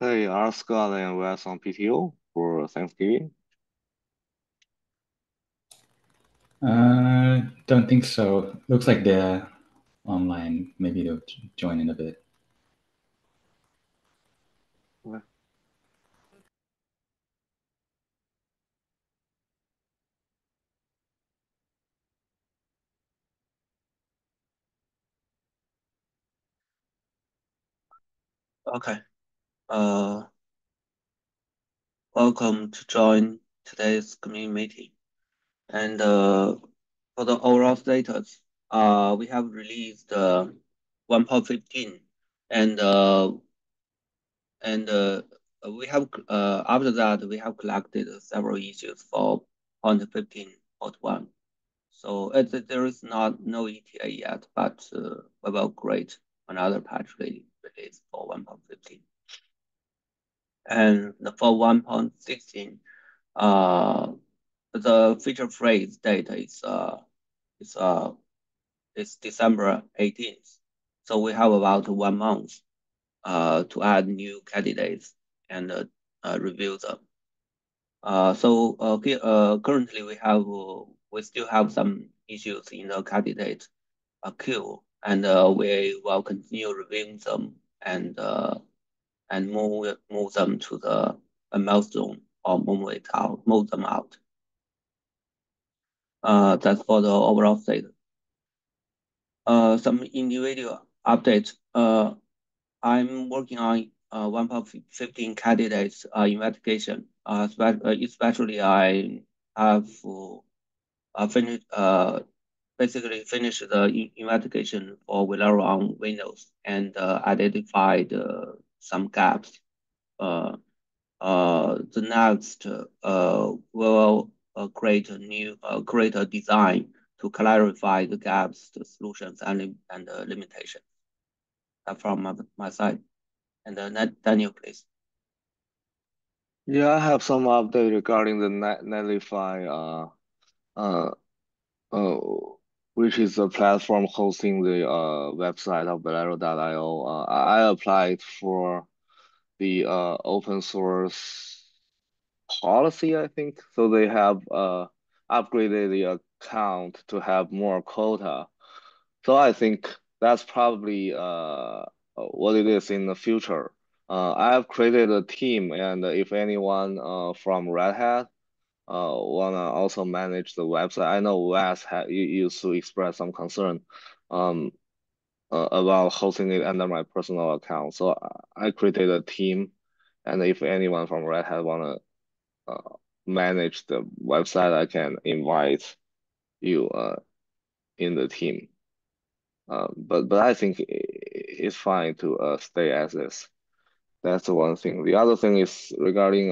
Hey, are Scott and Wes on PTO for Thanksgiving? Don't think so. Looks like they're online. Maybe they'll join in a bit. Okay. Okay. Uh, Welcome to join today's community meeting. And for the overall status, we have released 1.15, and we have after that we have collected several issues for 0.15.1. So there is no ETA yet, but we will create another patch release for 1.15. And for 1.16, uh, the feature phrase date is uh is December 18th. So we have about 1 month to add new candidates and review them. Currently we still have some issues in the candidate queue, and we will continue reviewing them and move them to the milestone or move them out. That's for the overall state. Some individual updates. I'm working on 1.15 candidates investigation. Especially I have finished basically finished the investigation for Velero on Windows and identified some gaps. Uh, the next will create a design to clarify the gaps, the solutions, and the limitations from my side. And Daniel, please. Yeah, I have some update regarding the Netlify, uh, uh, which is a platform hosting the website of Velero.io. I applied for the open source policy, I think. So they have upgraded the account to have more quota. So I think that's probably what it is in the future. I have created a team, and if anyone from Red Hat wanna also manage the website, I know Wes used to express some concern um, about hosting it under my personal account. So I created a team, and if anyone from Red Hat wanna manage the website, I can invite you in the team. But I think it's fine to stay as is. That's the one thing. The other thing is regarding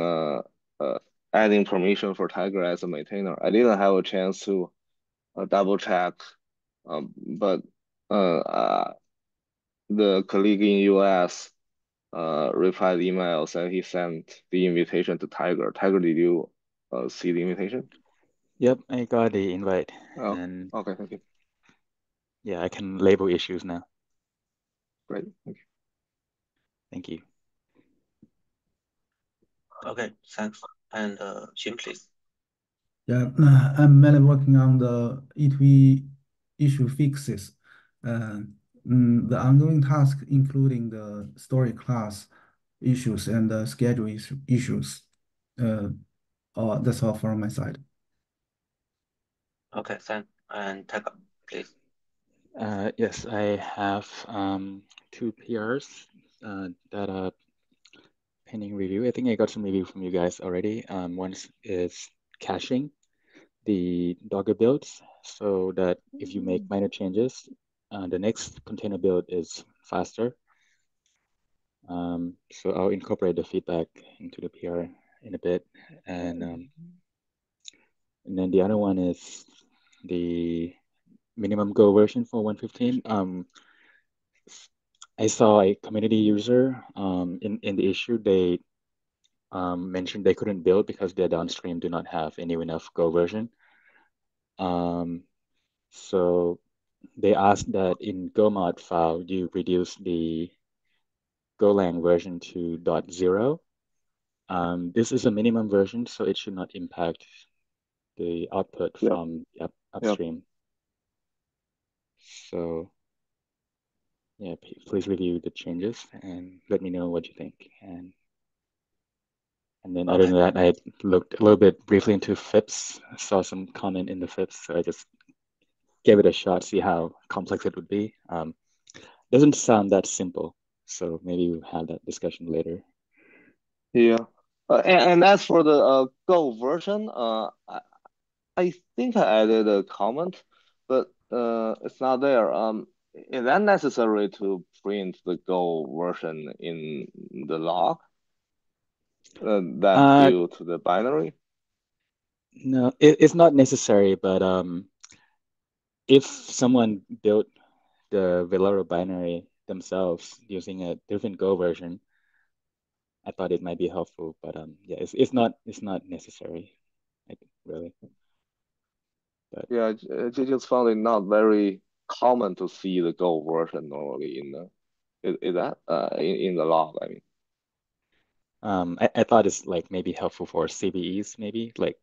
adding permission for Tiger as a maintainer. I didn't have a chance to double check, but uh, the colleague in US replied email saying he sent the invitation to Tiger. Tiger, did you see the invitation? Yep, I got the invite, Oh, and okay, thank you. yeah, I can label issues now. Great, thank you. Thank you. Okay, thanks. And Xin, please. Yeah, I'm mainly working on the E2E issue fixes. Uh, the ongoing task, including the story class issues and the schedule issues. Uh, that's all from my side. Okay, thanks. And Taka, please. Yes, I have two PRs that are pending review. I think I got some review from you guys already. One is caching the Docker builds so that if you make minor changes, the next container build is faster. So I'll incorporate the feedback into the PR in a bit. And then the other one is the minimum Go version for 115. I saw a community user in the issue, they mentioned they couldn't build because their downstream do not have any enough Go version. So they asked that in Go mod file, you reduce the Golang version to .0. This is a minimum version, so it should not impact the output Yep. from the Yep. upstream. So yeah, please review the changes and let me know what you think. And then other Okay. than that, I looked a little bit briefly into FIPS, saw some comment in the FIPS, so I just gave it a shot, see how complex it would be. Doesn't sound that simple, so maybe we'll have that discussion later. Yeah. And as for the Go version, I think I added a comment, but it's not there. Is that necessary to print the Go version in the log that Uh, due to the binary? no, it's not necessary, but if someone built the Velero binary themselves using a different Go version, I thought it might be helpful, but yeah, it's not necessary, like, really. But Yeah, I just found it not very common to see the Go version normally in the is that in the log, I mean. I thought it's like maybe helpful for CVEs, maybe like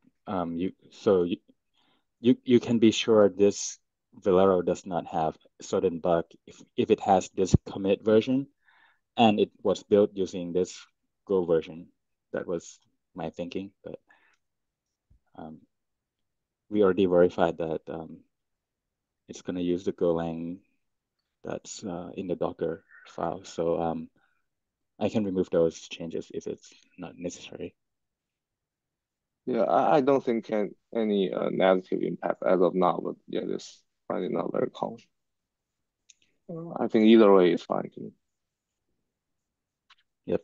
you can be sure this Velero does not have certain bug if it has this commit version and it was built using this Go version. That was my thinking, but um, we already verified that it's going to use the Golang that's in the Docker file. So I can remove those changes if it's not necessary. Yeah, I don't think any negative impact as of now, but yeah, this probably not very common. I think either way is fine to me. Yep.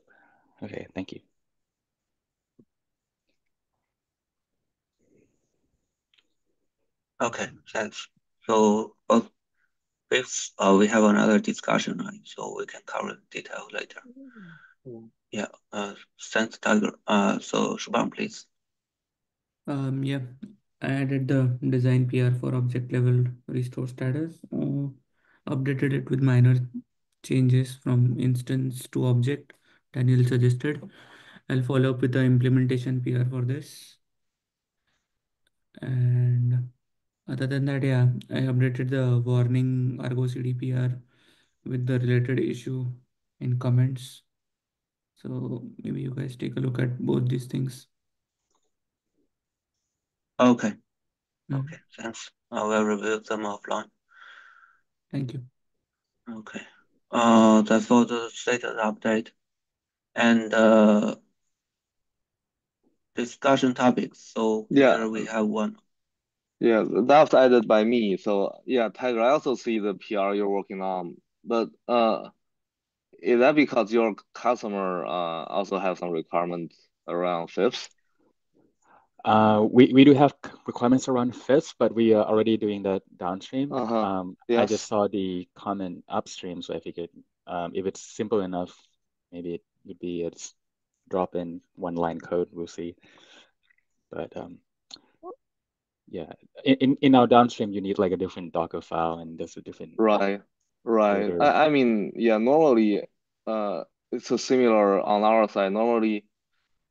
Okay, thank you. Okay, thanks. So, if we have another discussion, right? So we can cover detail later. Yeah. Thanks, Tiger. So Shubham, please. Yeah, I added the design PR for object level restore status, updated it with minor changes from instance to object. Daniel suggested. I'll follow up with the implementation PR for this. And other than that, yeah, I updated the warning Argo CD PR with the related issue in comments. So maybe you guys take a look at both these things. Okay. Mm, Okay. Thanks. I will review them offline. thank you. Okay. That's for the status update and discussion topics. So Yeah, here we have one. yeah, that's added by me. So yeah, Tiger, I also see the PR you're working on, but is that because your customer also have some requirements around FIPS? We do have requirements around FIPS, but we are already doing that downstream. Uh-huh. I just Yes. saw the comment upstream, so I figured if it's simple enough, maybe it would be a drop in one line code. We'll see. But yeah, in our downstream, you need like a different Docker file, and there's a different Right. Right. builder. I mean, yeah, normally it's a similar on our side. Normally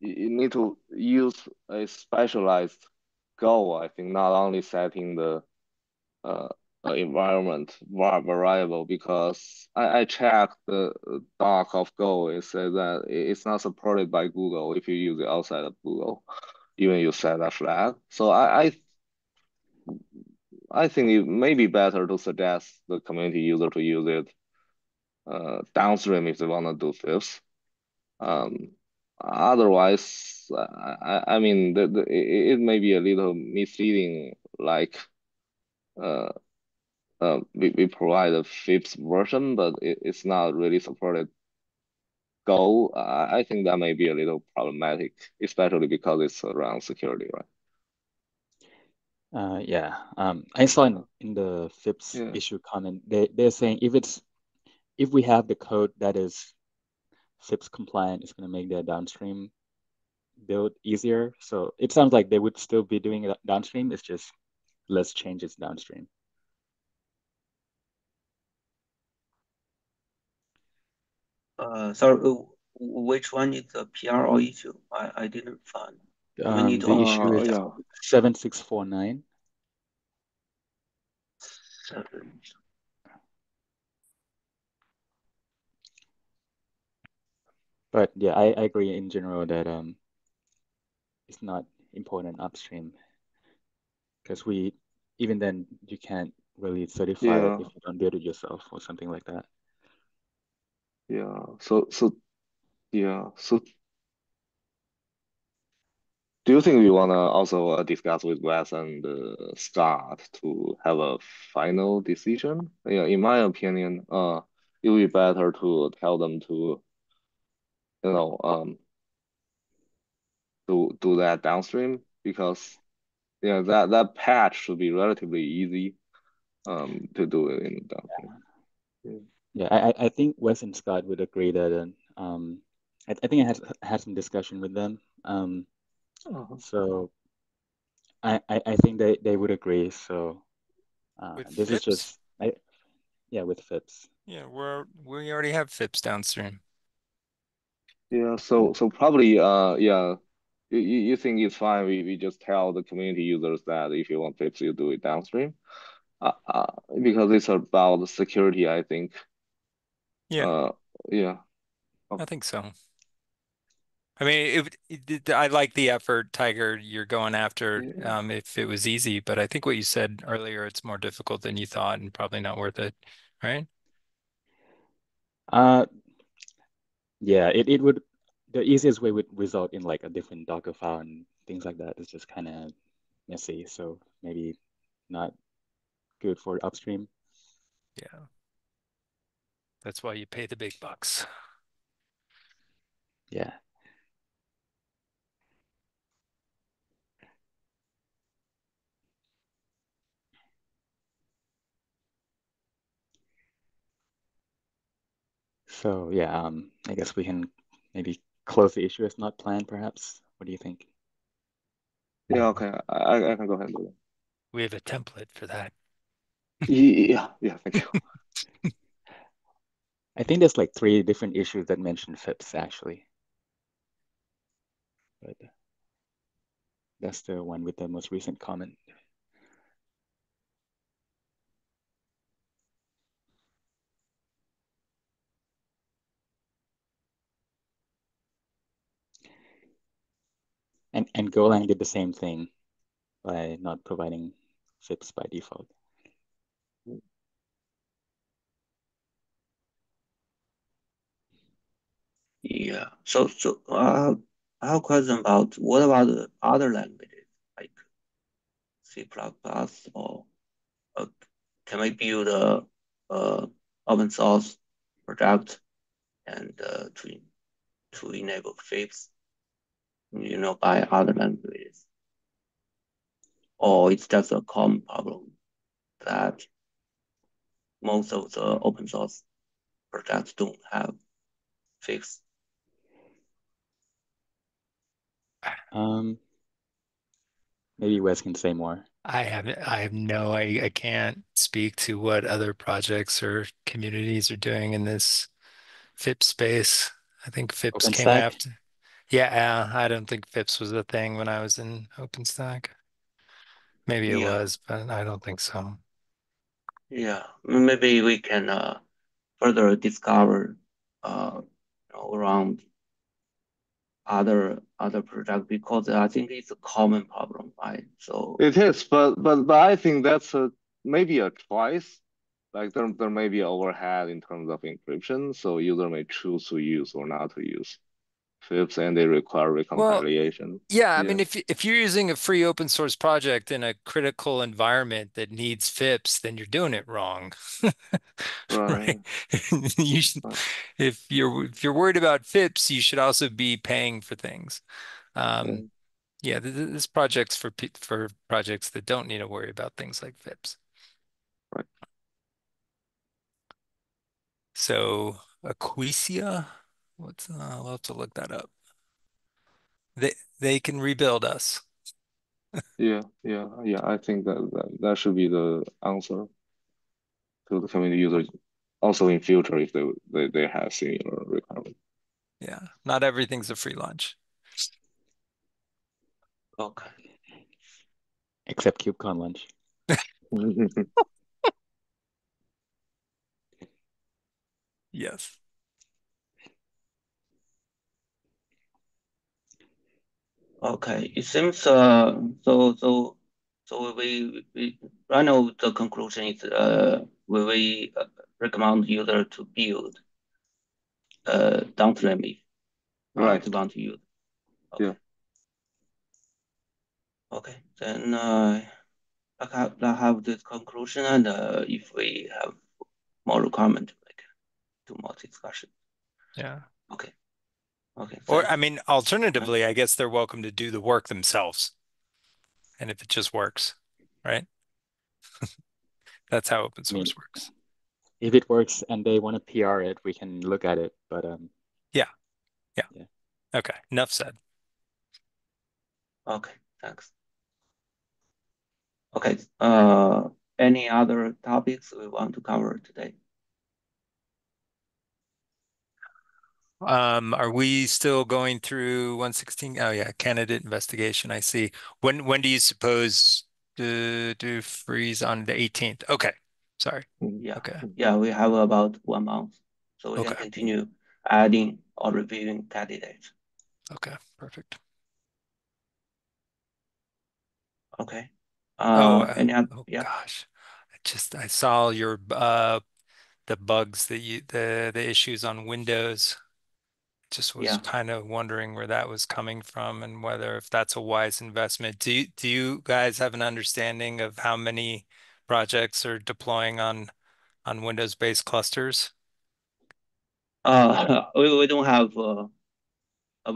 you need to use a specialized goal, I think, not only setting the uh, environment variable, because I checked the doc of Go. It says that it's not supported by Google if you use it outside of Google, even you set a flag. So I think it may be better to suggest the community user to use it downstream if they want to do this. Um, Otherwise, I mean, it may be a little misleading. Like, uh, we provide a fifth version, but it's not really supported Go. I think that may be a little problematic, especially because it's around security, right? Yeah, I saw Uh, in the FIPS yeah. issue comment, they're saying if we have the code that is FIPS compliant, it's going to make their downstream build easier. So it sounds like they would still be doing it downstream. It's just less changes downstream. Sorry, which one is the PR or issue? I didn't find. We need The to issue is Yeah. 7649. seven. But yeah, I agree in general that it's not important upstream because even then you can't really certify it Yeah. if you don't build it yourself or something like that. Yeah. So do you think we wanna also discuss with Wes and Scott to have a final decision? Yeah, in my opinion, it would be better to tell them to, you know, do that downstream because yeah, that patch should be relatively easy to do it in downstream. Yeah. Yeah, I think Wes and Scott would agree that I think I had some discussion with them. Uh-huh. So I think they would agree. So With this is FIPS? just yeah, with FIPS. Yeah, we already have FIPS downstream. Yeah, Yeah. so probably yeah, you think it's fine, we just tell the community users that if you want tips you do it downstream. Uh, uh, because it's about the security, I think. Yeah, Uh yeah. I Okay. think so. I mean, I like the effort, Tiger, you're going after Yeah. if it was easy, but I think what you said earlier, it's more difficult than you thought and probably not worth it, right? Uh, yeah, it would the easiest way would result in like a different Docker file and things like that. It's just kind of messy, so maybe not good for upstream. Yeah, that's why you pay the big bucks. Yeah. So yeah, I guess we can maybe close the issue as not planned, perhaps. What do you think? Yeah, okay. I can go ahead and do that. We have a template for that. Yeah, yeah, thank you. I think there's like three different issues that mention FIPS actually, but that's the one with the most recent comment. And Golang did the same thing by not providing FIPS by default. Yeah. So I have a question about what about the other languages like C++ or uh, can we build a open source project and to enable FIPS, by other languages, or it's just a common problem that most of the open source projects don't have FIPS. Um, Maybe Wes can say more. I can't speak to what other projects or communities are doing in this FIPS space. I think FIPS came OpenStack? after. Yeah, I don't think FIPS was a thing when I was in OpenStack. Maybe it Yeah, was, but I don't think so. yeah. Maybe we can further discover around other projects because I think it's a common problem, right? So It is, but I think that's a maybe a choice. Like there may be overhead in terms of encryption, so user may choose to use or not to use FIPS, and they require Well, reconciliation. yeah, I Yeah, mean, if you're using a free open source project in a critical environment that needs FIPS, then you're doing it wrong, right? right, You should, right, if you're worried about FIPS, you should also be paying for things. Um, right, yeah, this project's for projects that don't need to worry about things like FIPS. right. So Aquisia, we'll have to look that up. They can rebuild us. Yeah. I think that should be the answer to the community users. also in future if they have similar requirement. Yeah, not everything's a free lunch. Okay. Except KubeCon lunch. Yes. Okay. It seems so we right now the conclusion is we recommend user to build downstream if Right. they want to use. Okay. Yeah. Okay. Then I have this conclusion, and if we have more requirement, like do more discussion. Yeah. Okay. Okay. Or, Thanks. I mean, alternatively, I guess they're welcome to do the work themselves. And if it just works, right? That's how open I mean, source works. if it works and they want to PR it, we can look at it. But Yeah. yeah. Okay. Enough said. Okay. Thanks. Okay. Any other topics we want to cover today? Are we still going through 116? Oh yeah, candidate investigation. I see. When do you suppose do freeze on the 18th? Okay. Sorry. Yeah. Okay. Yeah. We have about 1 month, so we can Okay. continue adding or reviewing candidates. Okay. Perfect. Okay. Oh, Any other? oh Yeah. gosh. I saw your the bugs that the issues on Windows. Just was Yeah. kind of wondering where that was coming from and whether if that's a wise investment. Do you guys have an understanding of how many projects are deploying on Windows-based clusters? We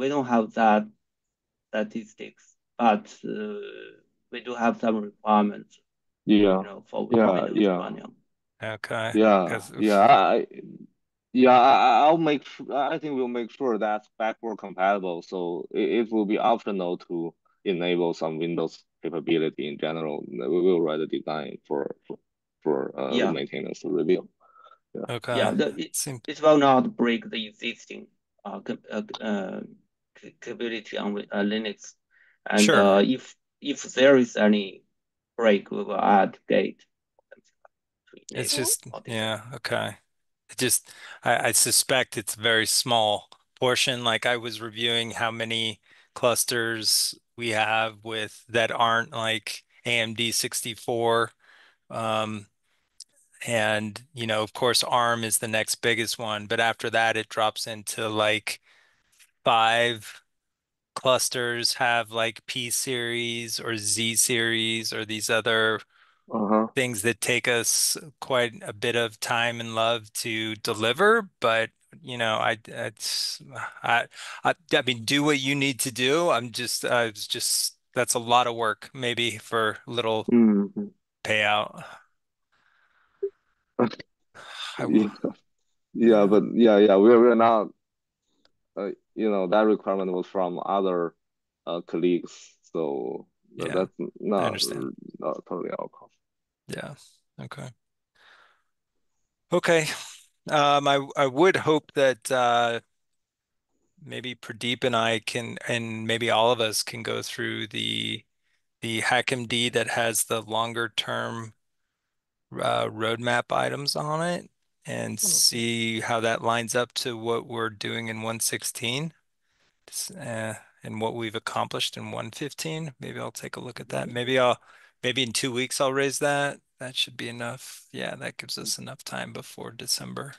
don't have that statistics, but we do have some requirements, Yeah. for Yeah. Windows Yeah. running. Okay, Yeah. because Yeah. I'll make I think we'll make sure that's backward compatible. So it will be optional to enable some Windows capability in general. We will write a design for the Yeah. maintenance review. Yeah. Yeah. okay, seem It will not break the existing capability on Linux, and sure. if there is any break, we will add gate to It's enable just or disable. yeah, okay. It just I suspect it's a very small portion. Like I was reviewing how many clusters we have with that aren't like AMD 64. Um, and of course, ARM is the next biggest one, but after that, it drops into like five clusters have like P series or Z series or these other Uh-huh. things that take us quite a bit of time and love to deliver. But I, I mean, do what you need to do. It's just that's a lot of work, maybe for little Mm-hmm. payout. I, Yeah. Yeah, yeah, but yeah, we're not, that requirement was from other colleagues, so yeah, that's I not, understand. not totally our call. Yeah. Okay. Okay. I would hope that maybe Pradeep and I can, and maybe all of us can go through the HackMD that has the longer term roadmap items on it and Okay. see how that lines up to what we're doing in 116 and what we've accomplished in 115. Maybe I'll take a look at that. Maybe in 2 weeks I'll raise that. That should be enough. Yeah, that gives us enough time before December.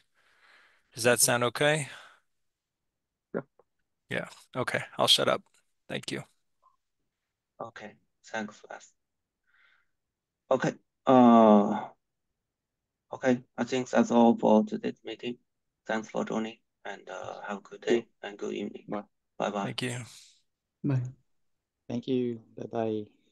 Does that sound okay? Yeah. Yeah. Okay. I'll shut up. Thank you. Okay. Thanks, Les. Okay. Uh, okay. I think that's all for today's meeting. Thanks for joining, and have a good Thank you. day and good evening. Bye. Bye bye. Thank you. Bye. Thank you. Bye bye.